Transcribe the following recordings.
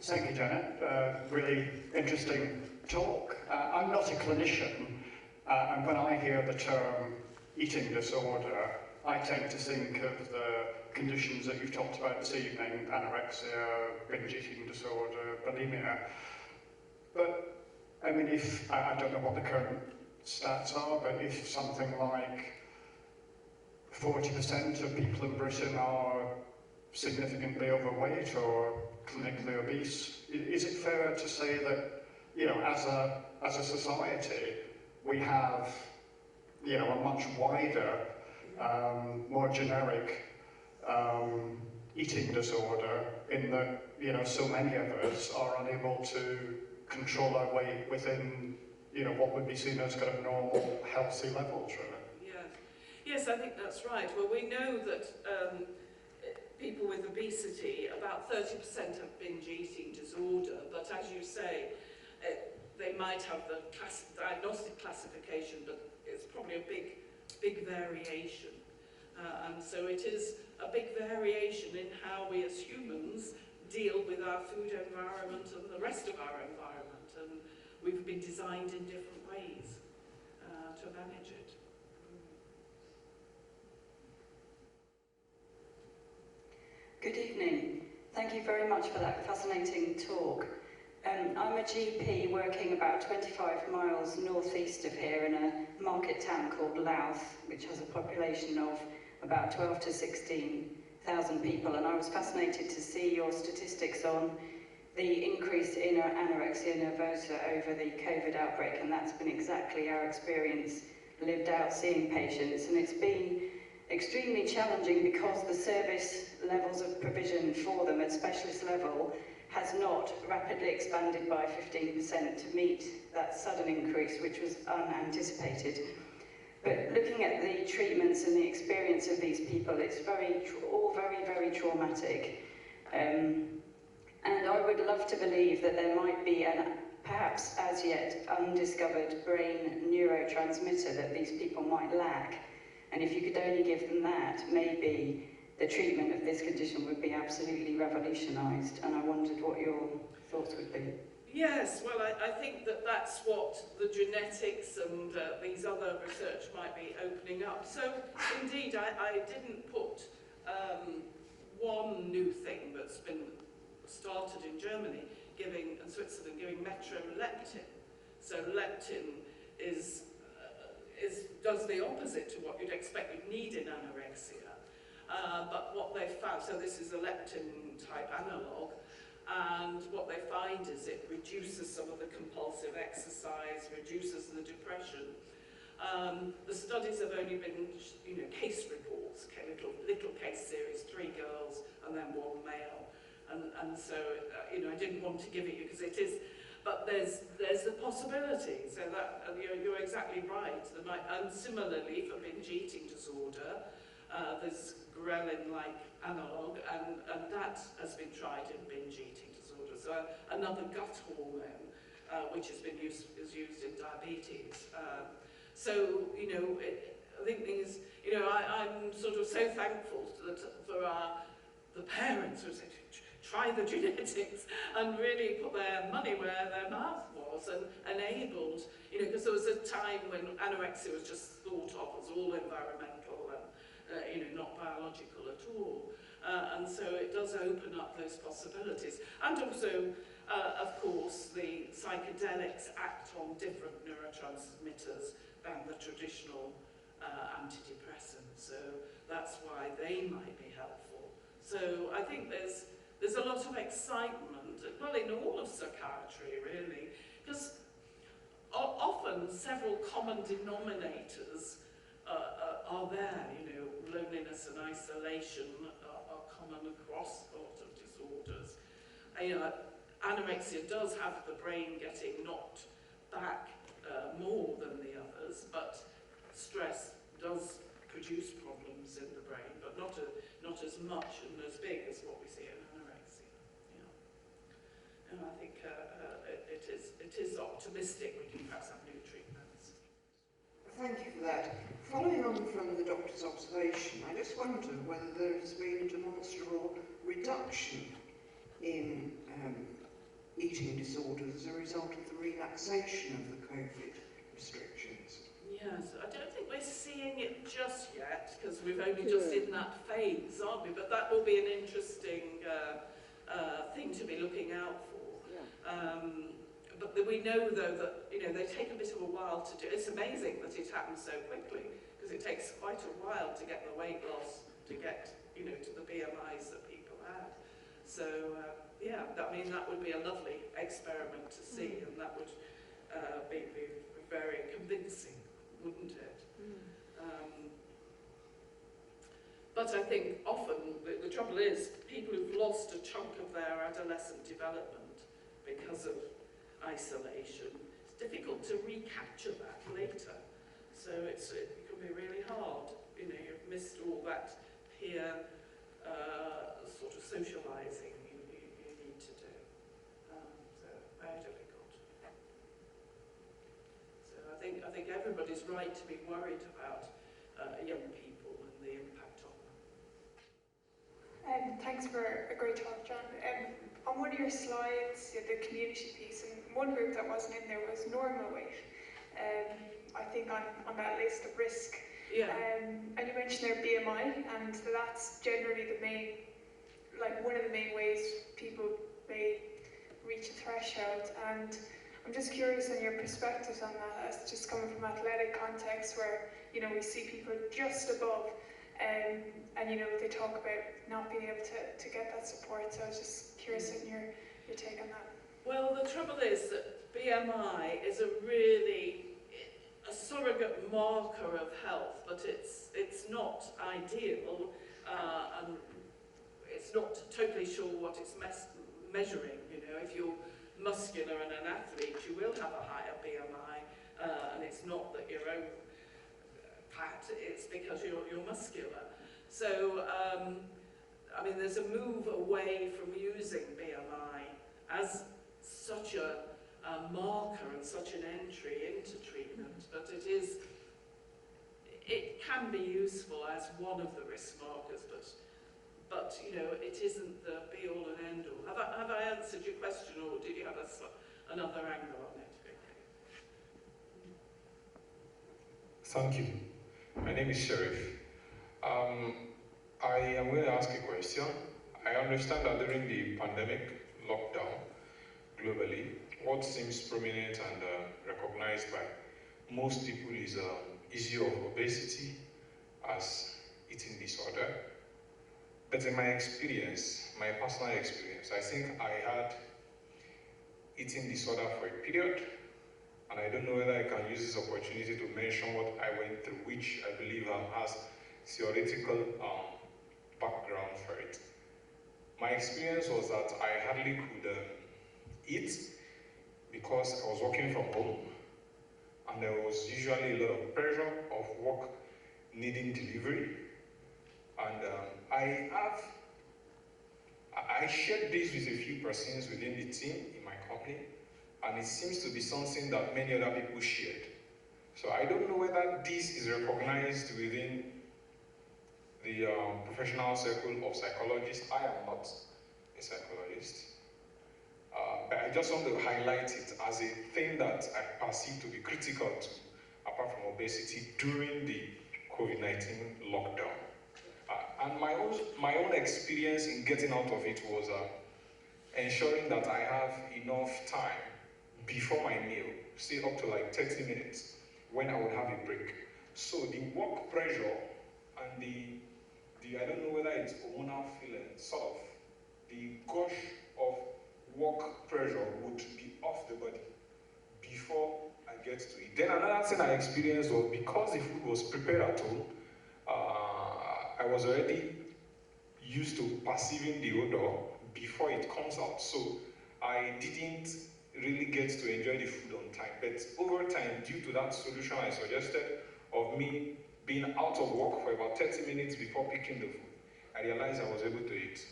Thank you, Janet. Really interesting talk. I'm not a clinician, and when I hear the term eating disorder, I tend to think of the conditions that you've talked about this evening: anorexia, binge eating disorder, bulimia. But, I mean, if, I don't know what the current stats are, but if something like 40% of people in Britain are significantly overweight or clinically obese, is it fair to say that, you know, as a society, we have, you know, a much wider, more generic eating disorder, in that, you know, so many of us are unable to control our weight within, you know, what would be seen as kind of normal, healthy levels, really? Yes, I think that's right. Well, we know that people with obesity, about 30% have binge eating disorder, but as you say, they might have the diagnostic classification, but it's probably a big variation. And so it is a big variation in how we as humans deal with our food environment and the rest of our environment, and we've been designed in different ways to manage it. Good evening. Thank you very much for that fascinating talk. I'm a GP working about 25 miles northeast of here in a market town called Louth, which has a population of about 12 to 16,000 people, and I was fascinated to see your statistics on the increase in anorexia nervosa over the COVID outbreak, and that's been exactly our experience lived out seeing patients, and it's been extremely challenging because the service levels of provision for them at specialist level has not rapidly expanded by 15% to meet that sudden increase, which was unanticipated. But looking at the treatments and the experience of these people, it's all very traumatic. And I would love to believe that there might be an perhaps as yet undiscovered brain neurotransmitter that these people might lack. And if you could only give them that, maybe the treatment of this condition would be absolutely revolutionised. And I wondered what your thoughts would be. Yes, well, I think that that's what the genetics and these other research might be opening up. So, indeed, I didn't put one new thing that's been started in Germany, and Switzerland, giving metroleptin. So leptin does the opposite to what you'd expect you'd need in anorexia. But what they found, so this is a leptin-type analogue, and what they find is it reduces some of the compulsive exercise, reduces the depression. The studies have only been, case reports, little case series, 3 girls and then 1 male. And so, I didn't want to give it you because it is, but there's the possibility. So that you're exactly right. And similarly for binge eating disorder, there's ghrelin-like analogue, and that has been tried in binge eating disorder. So another gut hormone, which is used in diabetes. So I think things. I'm sort of so thankful for the parents who said, try the genetics and really put their money where their mouth was, and enabled, because there was a time when anorexia was just thought of as all environmental and, not biological at all. And so it does open up those possibilities. And also, of course, the psychedelics act on different neurotransmitters than the traditional antidepressants. So that's why they might be helpful. So I think there's a lot of excitement, well, in all of psychiatry, really, because often several common denominators are there. Loneliness and isolation are common across a lot of disorders. Anorexia does have the brain getting knocked back more than the others, but stress does produce problems in the brain, but not as much and as big as what we see in anorexia. And I think it is optimistic we can perhaps have new treatments. Thank you for that. Following on from the doctor's observation, I just wonder whether there has been a demonstrable reduction in eating disorders as a result of the relaxation of the COVID restrictions? Yes, I don't think we're seeing it just yet, because we've only just in that phase, aren't we? But that will be an interesting thing to be looking out for. But we know, though, that they take a bit of a while to do. It's amazing that it happens so quickly, because it takes quite a while to get the weight loss, to get to the BMIs that people have. So yeah, I mean that would be a lovely experiment to see, and that would be very convincing, wouldn't it? But I think often the trouble is people who've lost a chunk of their adolescent development because of isolation, it's difficult to recapture that later. So it can be really hard. You've missed all that peer sort of socialising you need to do. So very difficult. So I think everybody's right to be worried about young people and the impact on them. Thanks for a great talk, John. On one of your slides, you had the community piece, and one group that wasn't in there was normal weight. I think on that list of risk. Yeah. And you mentioned their BMI, and that's generally one of the main ways people may reach a threshold. And I'm just curious on your perspectives on that, as just coming from athletic context where, we see people just above, and they talk about not being able to get that support. So I was just curious on your take on that. Well, the trouble is that BMI is a surrogate marker of health, but it's not ideal, and it's not totally sure what it's measuring. If you're muscular and an athlete, you will have a higher BMI, and it's not that you're fat, it's because you're muscular. So, I mean, there's a move away from using BMI as such a marker and such an entry into treatment, but it can be useful as one of the risk markers, but it isn't the be-all and end-all. Have I answered your question, or did you have another angle on it? Thank you. My name is Sheriff. I am going to ask a question. I understand that during the pandemic lockdown globally, what seems prominent and recognized by most people is issue of obesity as eating disorder. But in my experience, my personal experience, I think I had eating disorder for a period, and I don't know whether I can use this opportunity to mention what I went through, which I believe has theoretical background for it. My experience was that I hardly could eat because I was working from home, and there was usually a lot of pressure of work needing delivery. And I shared this with a few persons within the team in my company, and it seems to be something that many other people shared. So I don't know whether this is recognized within the professional circle of psychologists. I am not a psychologist, but I just want to highlight it as a thing that I perceive to be critical to, apart from obesity, during the COVID-19 lockdown. And my own experience in getting out of it was ensuring that I have enough time before my meal, say up to like 30 minutes, when I would have a break. So the work pressure and the I don't know whether it's hormonal feeling, sort of, the gush of work pressure would be off the body before I get to it. Then another thing I experienced was because the food was prepared at home, I was already used to perceiving the odor before it comes out. So I didn't really get to enjoy the food on time. But over time, due to that solution I suggested of me being out of work for about 30 minutes before picking the food, I realized I was able to eat.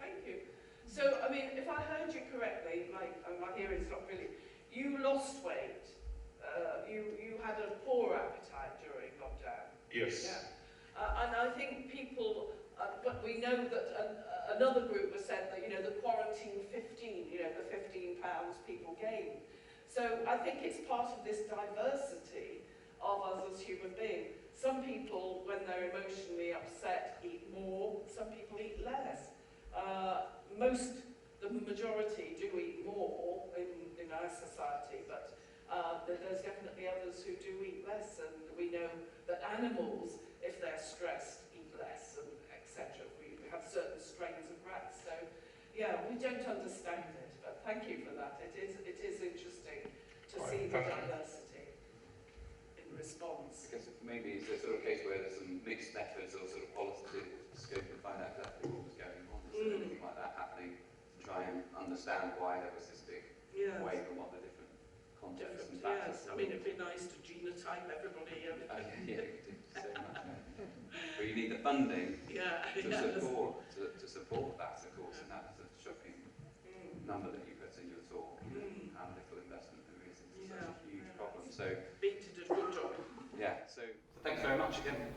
Thank you. So, I mean, if I heard you correctly, my hearing's not really, you lost weight. You had a poor appetite during lockdown. Yes. Yeah. And I think people, but we know that another group has said that, the quarantine 15, the 15 people gain. So I think it's part of this diversity of us as human beings. Some people, when they're emotionally upset, eat more, some people eat less. The majority do eat more in our society, but there's definitely others who do eat less, and we know that animals, if they're stressed, eat less, and etc. We have certain strains of rats, so yeah, we don't understand it, but thank you for that. It is interesting to see the diversity in response. I guess maybe it's a sort of case where there's some mixed methods or sort of qualitative scope to find out exactly what was going on. Is there anything like that happening to try and understand why there was this big wave and what the different contexts and factors? Yes, I mean, it'd be nice to genotype everybody. Yeah, you do so much. But you need the funding to support that, of course, and that's a shocking number that you put in your talk, how little investment there is into such a huge problem. So, Beat did a good job. yeah, so thanks very much again.